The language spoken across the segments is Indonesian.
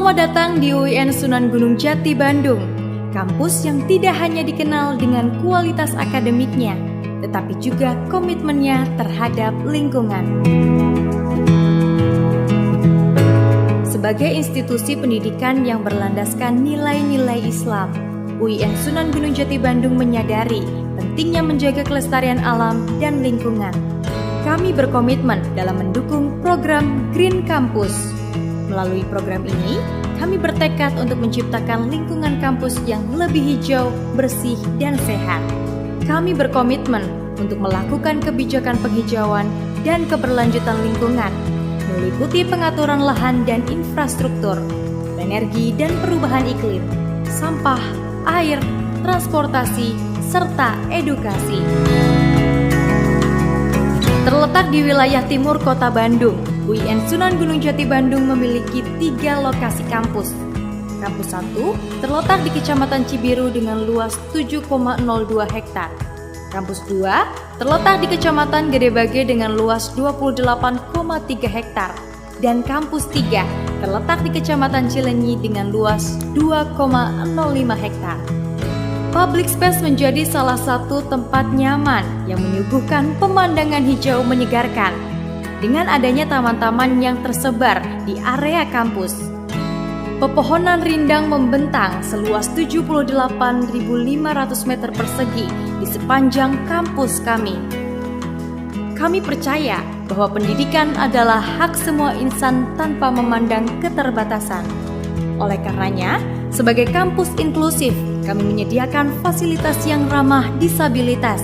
Selamat datang di UIN Sunan Gunung Jati Bandung, kampus yang tidak hanya dikenal dengan kualitas akademiknya, tetapi juga komitmennya terhadap lingkungan. Sebagai institusi pendidikan yang berlandaskan nilai-nilai Islam, UIN Sunan Gunung Jati Bandung menyadari pentingnya menjaga kelestarian alam dan lingkungan. Kami berkomitmen dalam mendukung program Green Campus. Melalui program ini, kami bertekad untuk menciptakan lingkungan kampus yang lebih hijau, bersih, dan sehat. Kami berkomitmen untuk melakukan kebijakan penghijauan dan keberlanjutan lingkungan, meliputi pengaturan lahan dan infrastruktur, energi dan perubahan iklim, sampah, air, transportasi, serta edukasi. Terletak di wilayah timur kota Bandung, UIN Sunan Gunung Jati Bandung memiliki 3 lokasi kampus. Kampus 1 terletak di Kecamatan Cibiru dengan luas 7,02 hektar. Kampus 2 terletak di Kecamatan Gedebage dengan luas 28,3 hektar. Dan Kampus 3 terletak di Kecamatan Cilenyi dengan luas 2,05 hektar. Public space menjadi salah satu tempat nyaman yang menyuguhkan pemandangan hijau menyegarkan. Dengan adanya taman-taman yang tersebar di area kampus. Pepohonan rindang membentang seluas 78.500 meter persegi di sepanjang kampus kami. Kami percaya bahwa pendidikan adalah hak semua insan tanpa memandang keterbatasan. Oleh karenanya, sebagai kampus inklusif, kami menyediakan fasilitas yang ramah disabilitas,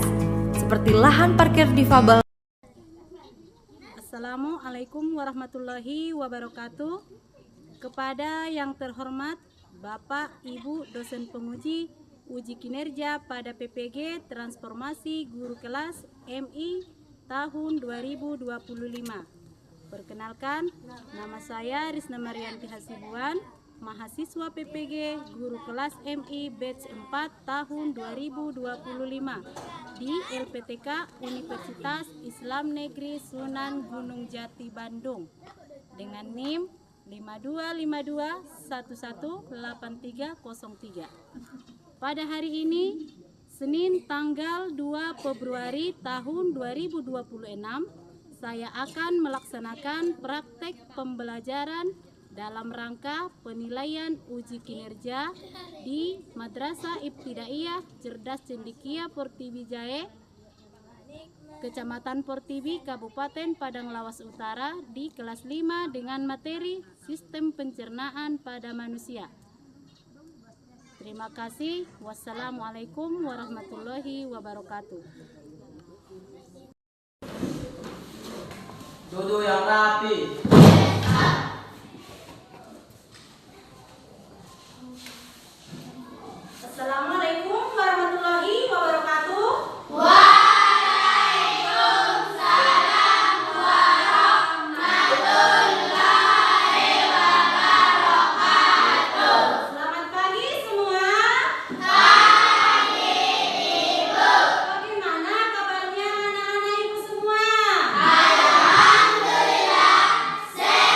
seperti lahan parkir difabel. Assalamualaikum warahmatullahi wabarakatuh. Kepada yang terhormat Bapak Ibu dosen penguji uji kinerja pada PPG Transformasi Guru Kelas MI tahun 2025. Perkenalkan, nama saya Risna Marianti Hasibuan, mahasiswa PPG Guru Kelas MI batch 4 tahun 2025 di LPTK Universitas Islam Negeri Sunan Gunung Jati Bandung dengan NIM 5252118303. Pada hari ini, Senin tanggal 2 Februari tahun 2026, saya akan melaksanakan praktek pembelajaran dalam rangka penilaian uji kinerja di Madrasah Ibtidaiyah Cerdas Cendekia Portibi Jae, Kecamatan Portibi, Kabupaten Padang Lawas Utara di kelas 5 dengan materi Sistem Pencernaan pada Manusia. Terima kasih. Wassalamualaikum warahmatullahi wabarakatuh. Duduk yang rapi. Assalamualaikum warahmatullahi wabarakatuh. Waalaikumsalam warahmatullahi wabarakatuh. Selamat pagi semua. Pagi, Ibu. Bagaimana kabarnya anak-anak ibu semua? Alhamdulillah sehat.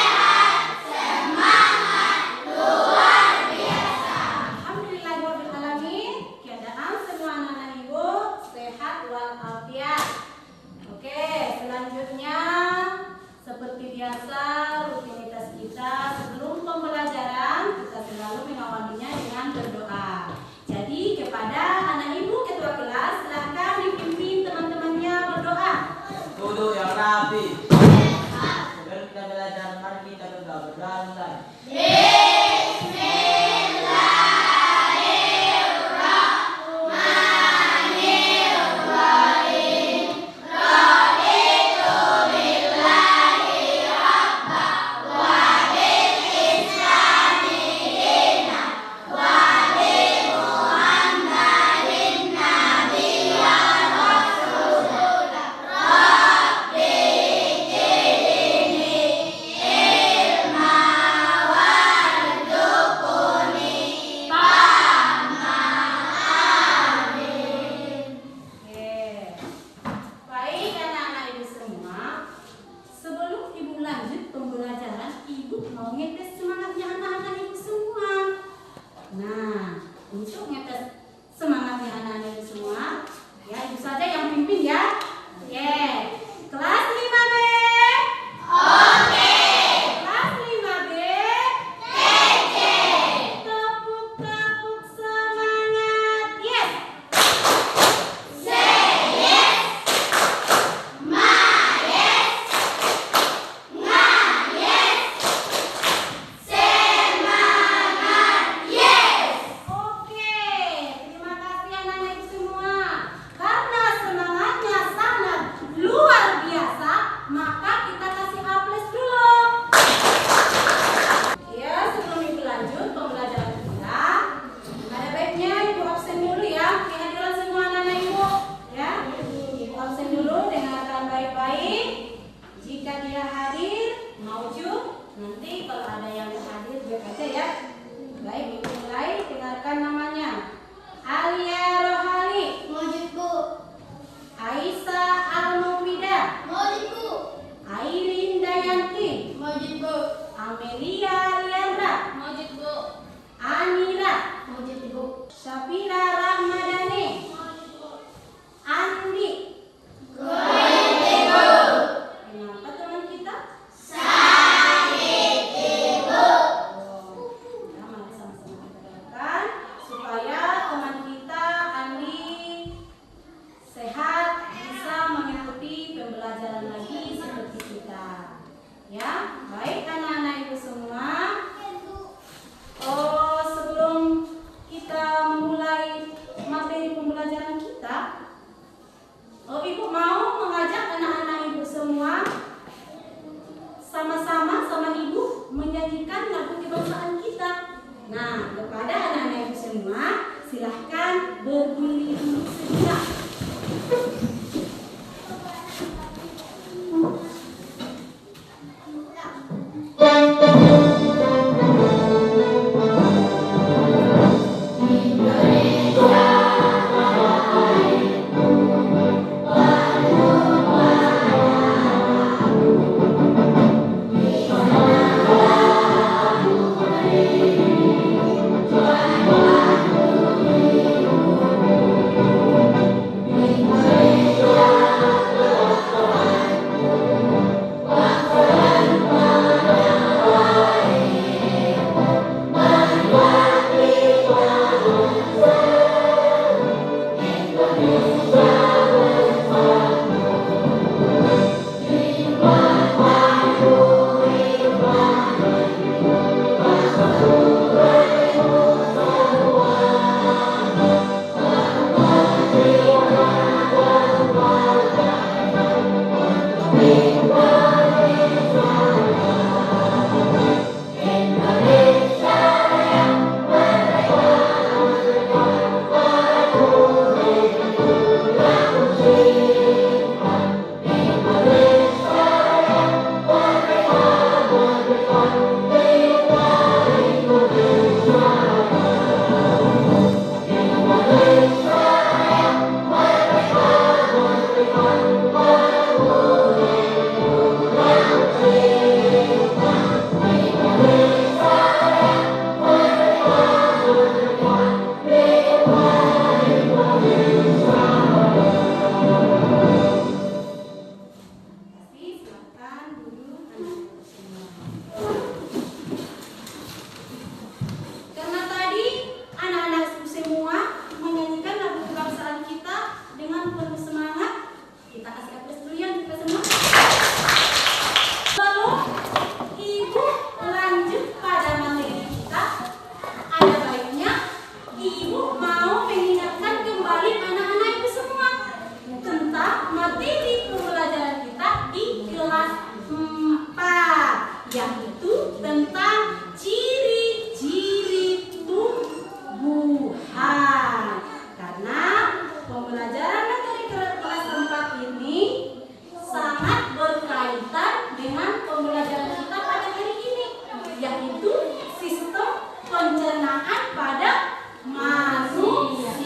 ini sangat berkaitan dengan pembelajaran kita pada hari ini, yaitu sistem pencernaan pada manusia.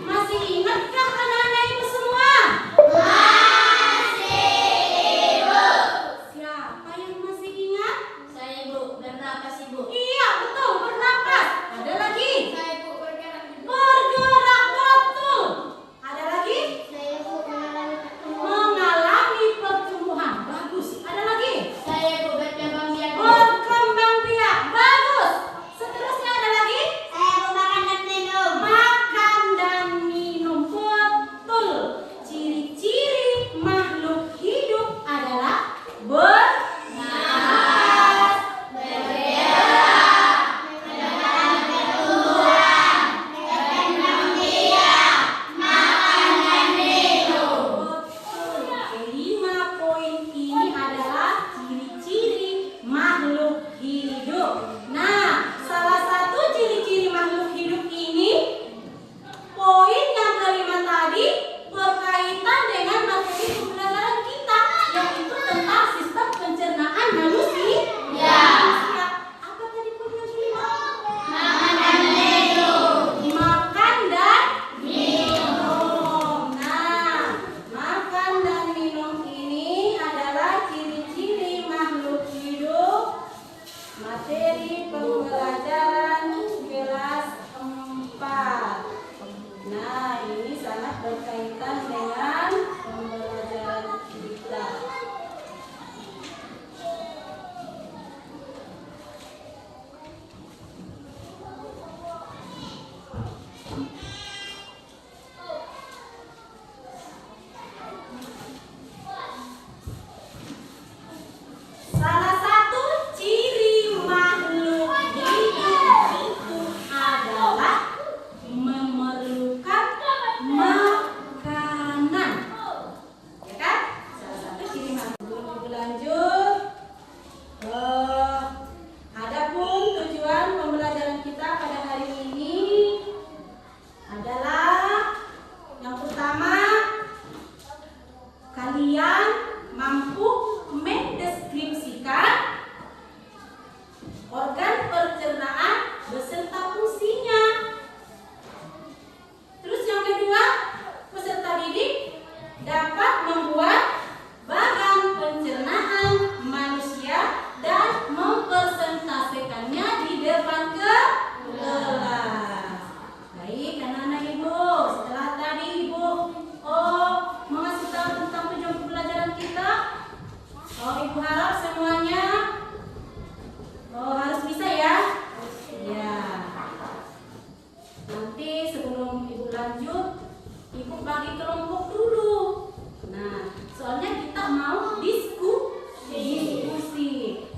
Masih ingatkah anak-anak ibu semua? Masih, Ibu. Siapa yang masih ingat? Saya, Ibu. Bernapas, Ibu. Iya, betul, bernapas. Ada lagi? Saya, Ibu. Bergerak. Bergerak, betul. Ada lagi? Saya, Ibu. Mengalami pertumbuhan. Bagus. Ada lagi? Saya, Ibu. Berkembang biak. Berkembang biak. Bagus. Seterusnya ada lagi? Saya, Ibu. Makan dan minum. Makan dan minum. Betul. Ciri-ciri makhluk hidup adalah bernafas, Bergerak. Mendapat pertumbuhan. Berkembang biak. Makan dan minum. betul. Kelima poin ini adalah ciri-ciri makhluk hidup. Nah, salah satu ciri-ciri makhluk hidup ini, poin yang kelima tadi berkaitan dengan materi pembelajaran kita, yaitu tentang sistem pencernaan manusia. Apa tadi poin yang kelima? Makan dan minum. Makan dan minum. Nah, makan dan minum ini adalah ciri-ciri makhluk hidup. Materi pembelajaran kelas 4. Nah, ini sangat berkaitan dengan pembelajaran kita. Salah satu ciri makhluk hidup itu adalah memerlukan makanan. Ya kan? Salah satu ciri makhluk. Lanjut. Adapun tujuan pembelajaran kita pada hari ini adalah yang pertama, kalian mampu mendeskripsikan organ pencernaan beserta fungsinya. Terus yang kedua, peserta didik dapat membuat bagan pencernaan manusia dan mempresentasikannya di depan kelas. Baik, anak-anak ibu, setelah tadi ibu mengasih tahu tentang tujuan pembelajaran kita, ibu harap semuanya harus bisa ya. Ya. Nanti sebelum ibu lanjut, ibu bagi kelompok dulu. Nah, soalnya kita mau diskusi.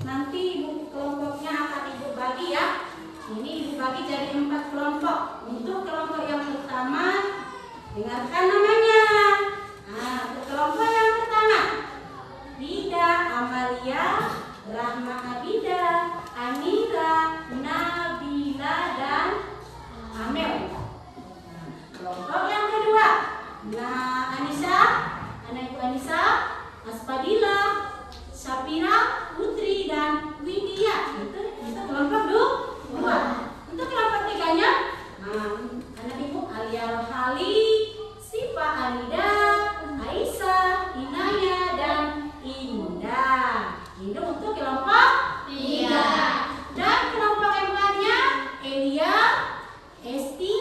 Nanti ibu kelompoknya akan ibu bagi ya. Ini ibu bagi jadi 4 kelompok. Untuk kelompok yang pertama, dengarkan namanya. Nah, untuk kelompok yang pertama, Rida, Amalia, Rahma Abida, Anira, Nabila, dan Amel. Kelompok yang kedua, Anissa, anak ibu Anissa, Aspadila, Sapira, Putri, dan Widya. Itu kelompok dua. Untuk kelompok tiganya, anak ibu Alia Rohali, Siva Anida, Aisyah, Inaya, dan Indah. Itu untuk kelompok 3. Dan kelompok empatnya Elia, Esti,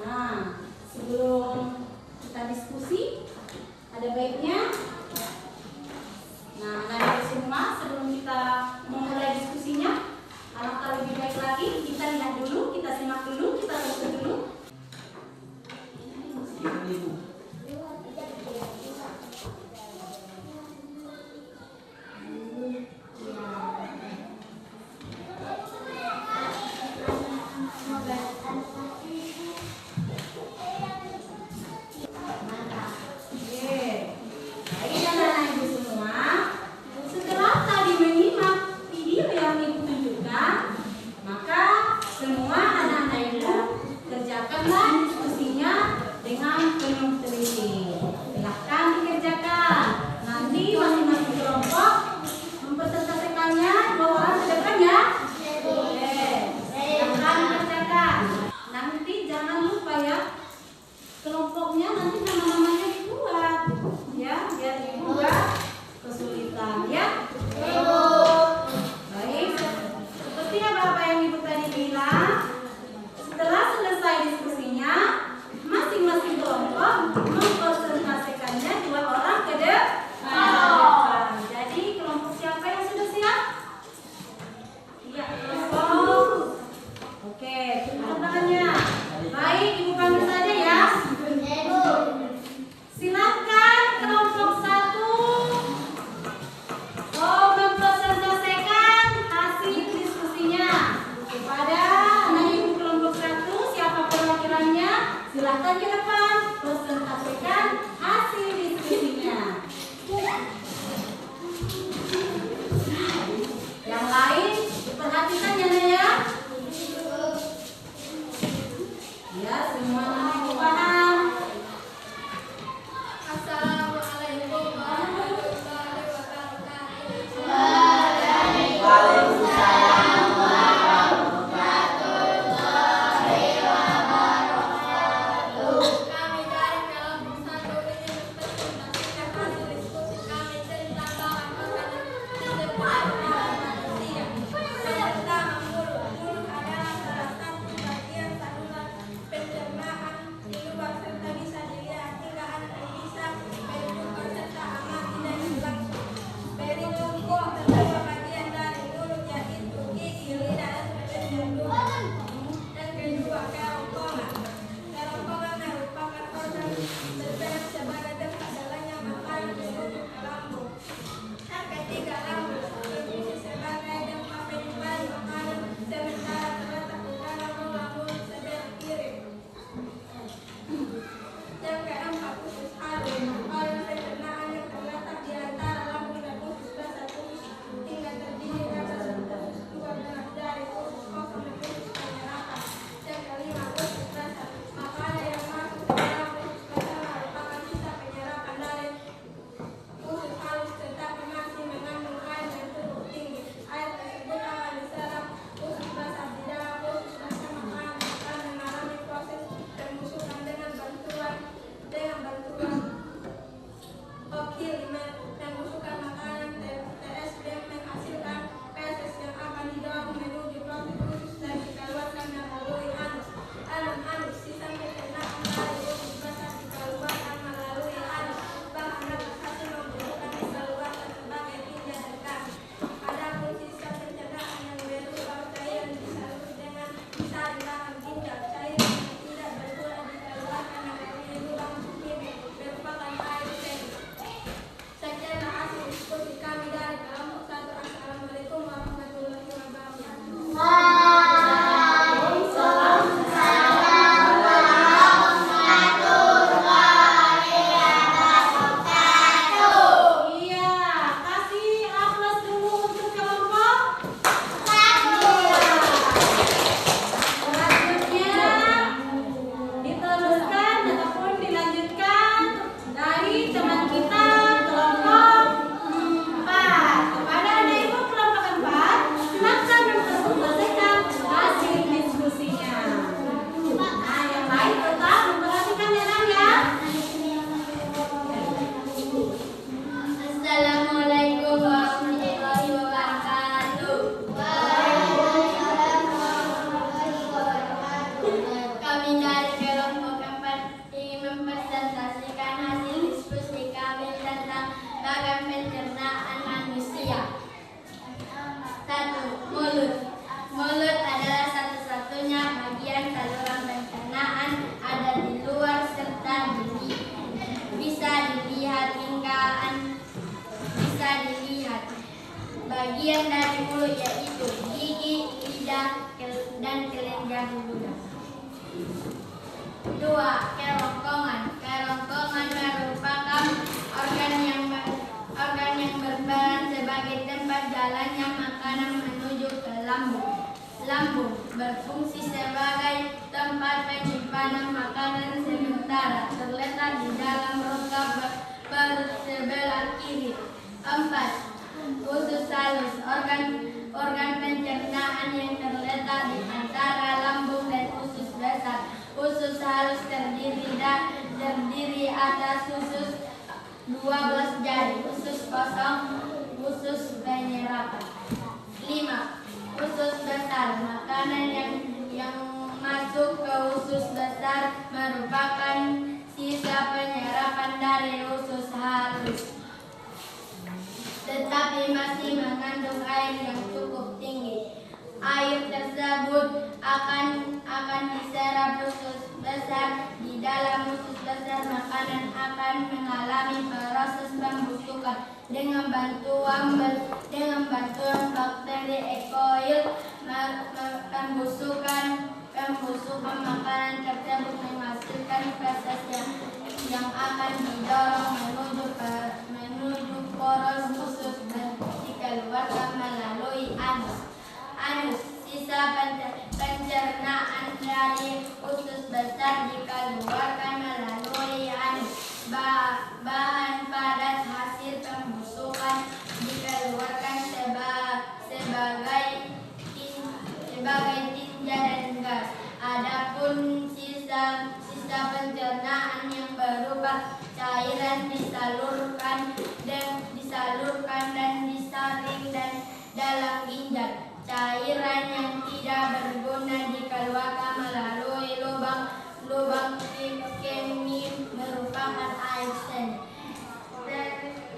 Nah, sebelum kita diskusi, ada baiknya, nah anak-anak semua, sebelum kita memulai diskusinya, alangkah lebih baik lagi kita lihat dulu, kita simak dulu, kita tunggu dulu. Kelompoknya nanti nama-namanya dibuat, ya, biar dibuat kesulitan, ya. Baik, seperti yang Bapak yang Ibu tadi bilang, setelah selesai diskusinya, masing-masing kelompok mempresentasikannya 2 orang ke depan. Jadi kelompok siapa yang sudah siap? Iya, kelompok. Oke, tepuk tangannya. Baik, Ibu panggil saja ya. Silakan kelompok 1 mempresentasikan hasil diskusinya kepada anak ibu kelompok 1. Siapa perwakilannya? Silakan ke depan presentasikan hasil diskusinya. Yang lain diperhatikan ya. Ya, semua anak ibu paham. Assalamualaikum warahmatullahi wabarakatuh. Waalaikumsalam Kami dari kelompok 1 ini mempresentasikan hasil diskusi kami tentang bahan makanan di depan manusia. Yang pertama, mulut. bagian dari mulut yaitu gigi, lidah, dan kelenjar ludah. 2. Kerongkongan. Kerongkongan merupakan organ yang berperan sebagai tempat jalannya makanan menuju ke lambung. Lambung berfungsi sebagai tempat penyimpanan makanan sementara, terletak di dalam rongga persebelah kiri. 4. Usus halus. Organ pencernaan yang terletak di antara lambung dan usus besar. Usus halus terdiri atas usus 12 jari. Usus kosong, usus penyerapan. 5. Usus besar. Makanan yang masuk ke usus besar merupakan sisa penyerapan dari usus halus, tetapi masih mengandung air yang cukup tinggi. Air tersebut akan diserap usus besar. Di dalam usus besar, makanan akan mengalami proses pembusukan dengan bantuan bakteri E. coli. Pembusukan makanan tersebut menghasilkan feses yang akan didorong menuju poros usus dan dikeluarkan melalui anus. Sisa pencernaan dari usus besar dikeluarkan melalui anus. Bahan padat hasil pembusukan dikeluarkan sebagai tinja dan gas. Adapun sisa pencernaan yang berupa cairan disalurkan dan disaring dan dalam ginjal. Cairan yang tidak berguna dikeluarkan melalui lubang kemih merupakan air sen.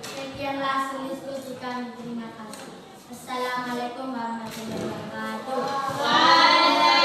Sekianlah diskusi kami. Terima kasih. Assalamualaikum warahmatullahi wabarakatuh.